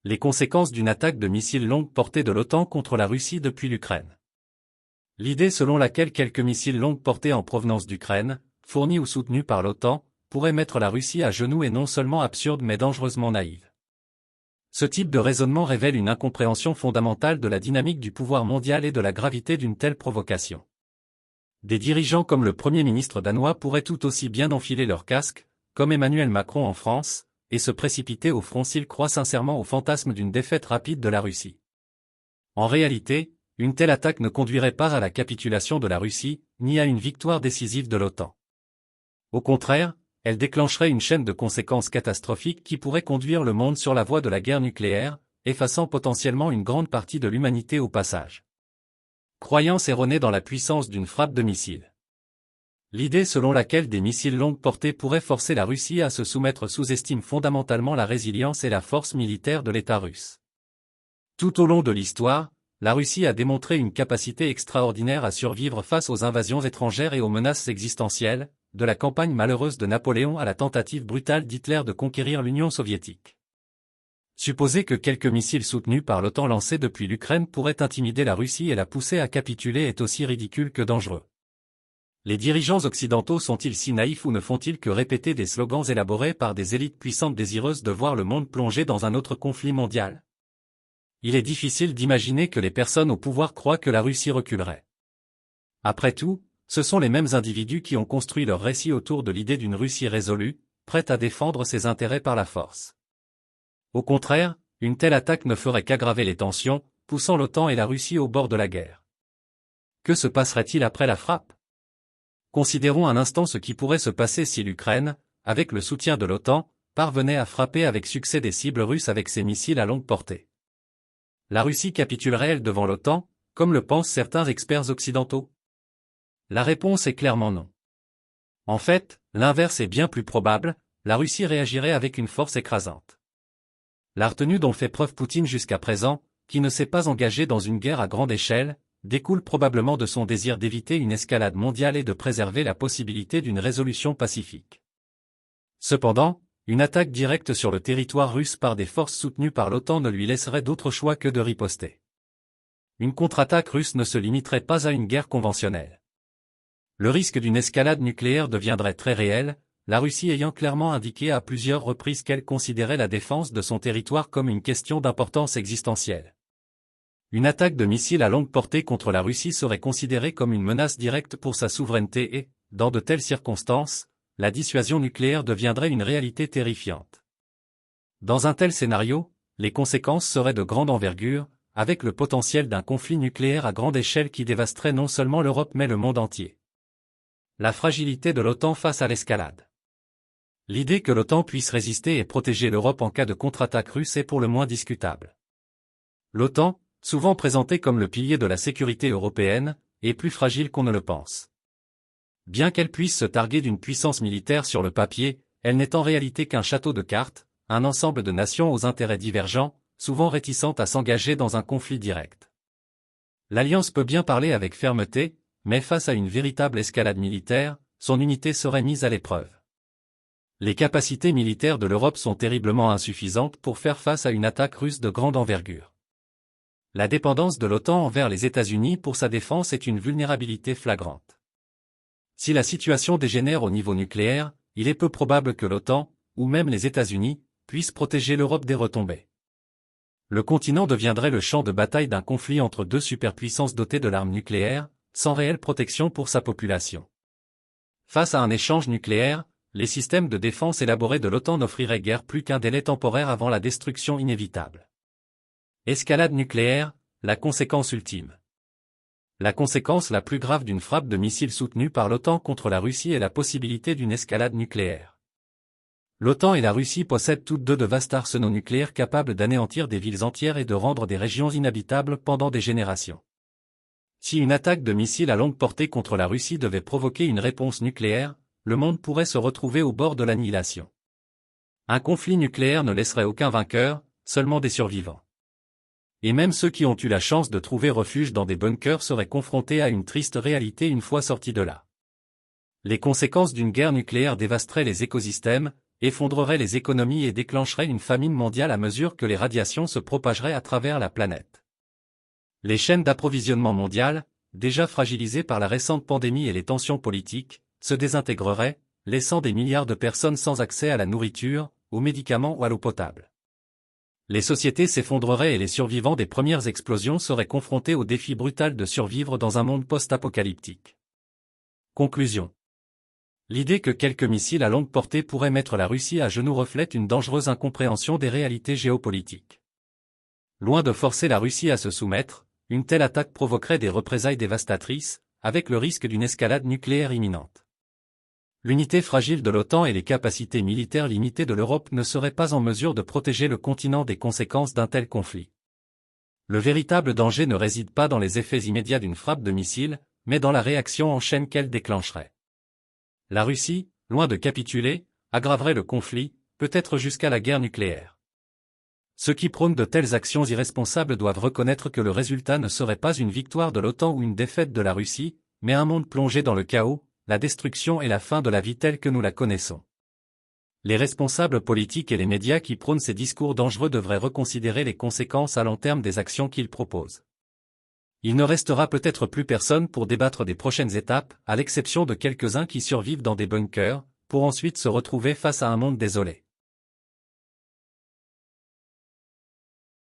Les conséquences d'une attaque de missiles longue portée de l'OTAN contre la Russie depuis l'Ukraine. L'idée selon laquelle quelques missiles longue portée en provenance d'Ukraine, fournis ou soutenus par l'OTAN, pourraient mettre la Russie à genoux est non seulement absurde mais dangereusement naïve. Ce type de raisonnement révèle une incompréhension fondamentale de la dynamique du pouvoir mondial et de la gravité d'une telle provocation. Des dirigeants comme le Premier ministre danois pourraient tout aussi bien enfiler leur casque, comme Emmanuel Macron en France, et se précipiter au front s'ils croient sincèrement au fantasme d'une défaite rapide de la Russie. En réalité, une telle attaque ne conduirait pas à la capitulation de la Russie, ni à une victoire décisive de l'OTAN. Au contraire, elle déclencherait une chaîne de conséquences catastrophiques qui pourrait conduire le monde sur la voie de la guerre nucléaire, effaçant potentiellement une grande partie de l'humanité au passage. Croyance erronée dans la puissance d'une frappe de missiles. L'idée selon laquelle des missiles longue portée pourraient forcer la Russie à se soumettre sous-estime fondamentalement la résilience et la force militaire de l'État russe. Tout au long de l'histoire, la Russie a démontré une capacité extraordinaire à survivre face aux invasions étrangères et aux menaces existentielles, de la campagne malheureuse de Napoléon à la tentative brutale d'Hitler de conquérir l'Union soviétique. Supposer que quelques missiles soutenus par l'OTAN lancés depuis l'Ukraine pourraient intimider la Russie et la pousser à capituler est aussi ridicule que dangereux. Les dirigeants occidentaux sont-ils si naïfs ou ne font-ils que répéter des slogans élaborés par des élites puissantes désireuses de voir le monde plonger dans un autre conflit mondial? Il est difficile d'imaginer que les personnes au pouvoir croient que la Russie reculerait. Après tout, ce sont les mêmes individus qui ont construit leur récit autour de l'idée d'une Russie résolue, prête à défendre ses intérêts par la force. Au contraire, une telle attaque ne ferait qu'aggraver les tensions, poussant l'OTAN et la Russie au bord de la guerre. Que se passerait-il après la frappe? Considérons un instant ce qui pourrait se passer si l'Ukraine, avec le soutien de l'OTAN, parvenait à frapper avec succès des cibles russes avec ses missiles à longue portée. La Russie capitulerait-elle devant l'OTAN, comme le pensent certains experts occidentaux? La réponse est clairement non. En fait, l'inverse est bien plus probable, la Russie réagirait avec une force écrasante. La retenue dont fait preuve Poutine jusqu'à présent, qui ne s'est pas engagé dans une guerre à grande échelle, découle probablement de son désir d'éviter une escalade mondiale et de préserver la possibilité d'une résolution pacifique. Cependant, une attaque directe sur le territoire russe par des forces soutenues par l'OTAN ne lui laisserait d'autre choix que de riposter. Une contre-attaque russe ne se limiterait pas à une guerre conventionnelle. Le risque d'une escalade nucléaire deviendrait très réel, la Russie ayant clairement indiqué à plusieurs reprises qu'elle considérait la défense de son territoire comme une question d'importance existentielle. Une attaque de missiles à longue portée contre la Russie serait considérée comme une menace directe pour sa souveraineté et, dans de telles circonstances, la dissuasion nucléaire deviendrait une réalité terrifiante. Dans un tel scénario, les conséquences seraient de grande envergure, avec le potentiel d'un conflit nucléaire à grande échelle qui dévasterait non seulement l'Europe mais le monde entier. La fragilité de l'OTAN face à l'escalade. L'idée que l'OTAN puisse résister et protéger l'Europe en cas de contre-attaque russe est pour le moins discutable. L'OTAN, souvent présentée comme le pilier de la sécurité européenne, est plus fragile qu'on ne le pense. Bien qu'elle puisse se targuer d'une puissance militaire sur le papier, elle n'est en réalité qu'un château de cartes, un ensemble de nations aux intérêts divergents, souvent réticentes à s'engager dans un conflit direct. L'Alliance peut bien parler avec fermeté, mais face à une véritable escalade militaire, son unité serait mise à l'épreuve. Les capacités militaires de l'Europe sont terriblement insuffisantes pour faire face à une attaque russe de grande envergure. La dépendance de l'OTAN envers les États-Unis pour sa défense est une vulnérabilité flagrante. Si la situation dégénère au niveau nucléaire, il est peu probable que l'OTAN, ou même les États-Unis, puissent protéger l'Europe des retombées. Le continent deviendrait le champ de bataille d'un conflit entre deux superpuissances dotées de l'arme nucléaire, sans réelle protection pour sa population. Face à un échange nucléaire, les systèmes de défense élaborés de l'OTAN n'offriraient guère plus qu'un délai temporaire avant la destruction inévitable. Escalade nucléaire, la conséquence ultime. La conséquence la plus grave d'une frappe de missiles soutenue par l'OTAN contre la Russie est la possibilité d'une escalade nucléaire. L'OTAN et la Russie possèdent toutes deux de vastes arsenaux nucléaires capables d'anéantir des villes entières et de rendre des régions inhabitables pendant des générations. Si une attaque de missiles à longue portée contre la Russie devait provoquer une réponse nucléaire, le monde pourrait se retrouver au bord de l'annihilation. Un conflit nucléaire ne laisserait aucun vainqueur, seulement des survivants. Et même ceux qui ont eu la chance de trouver refuge dans des bunkers seraient confrontés à une triste réalité une fois sortis de là. Les conséquences d'une guerre nucléaire dévasteraient les écosystèmes, effondrerait les économies et déclencherait une famine mondiale à mesure que les radiations se propageraient à travers la planète. Les chaînes d'approvisionnement mondiales, déjà fragilisées par la récente pandémie et les tensions politiques, se désintégreraient, laissant des milliards de personnes sans accès à la nourriture, aux médicaments ou à l'eau potable. Les sociétés s'effondreraient et les survivants des premières explosions seraient confrontés au défi brutal de survivre dans un monde post-apocalyptique. Conclusion. L'idée que quelques missiles à longue portée pourraient mettre la Russie à genoux reflète une dangereuse incompréhension des réalités géopolitiques. Loin de forcer la Russie à se soumettre, une telle attaque provoquerait des représailles dévastatrices, avec le risque d'une escalade nucléaire imminente. L'unité fragile de l'OTAN et les capacités militaires limitées de l'Europe ne seraient pas en mesure de protéger le continent des conséquences d'un tel conflit. Le véritable danger ne réside pas dans les effets immédiats d'une frappe de missile, mais dans la réaction en chaîne qu'elle déclencherait. La Russie, loin de capituler, aggraverait le conflit, peut-être jusqu'à la guerre nucléaire. Ceux qui prônent de telles actions irresponsables doivent reconnaître que le résultat ne serait pas une victoire de l'OTAN ou une défaite de la Russie, mais un monde plongé dans le chaos, la destruction et la fin de la vie telle que nous la connaissons. Les responsables politiques et les médias qui prônent ces discours dangereux devraient reconsidérer les conséquences à long terme des actions qu'ils proposent. Il ne restera peut-être plus personne pour débattre des prochaines étapes, à l'exception de quelques-uns qui survivent dans des bunkers, pour ensuite se retrouver face à un monde désolé.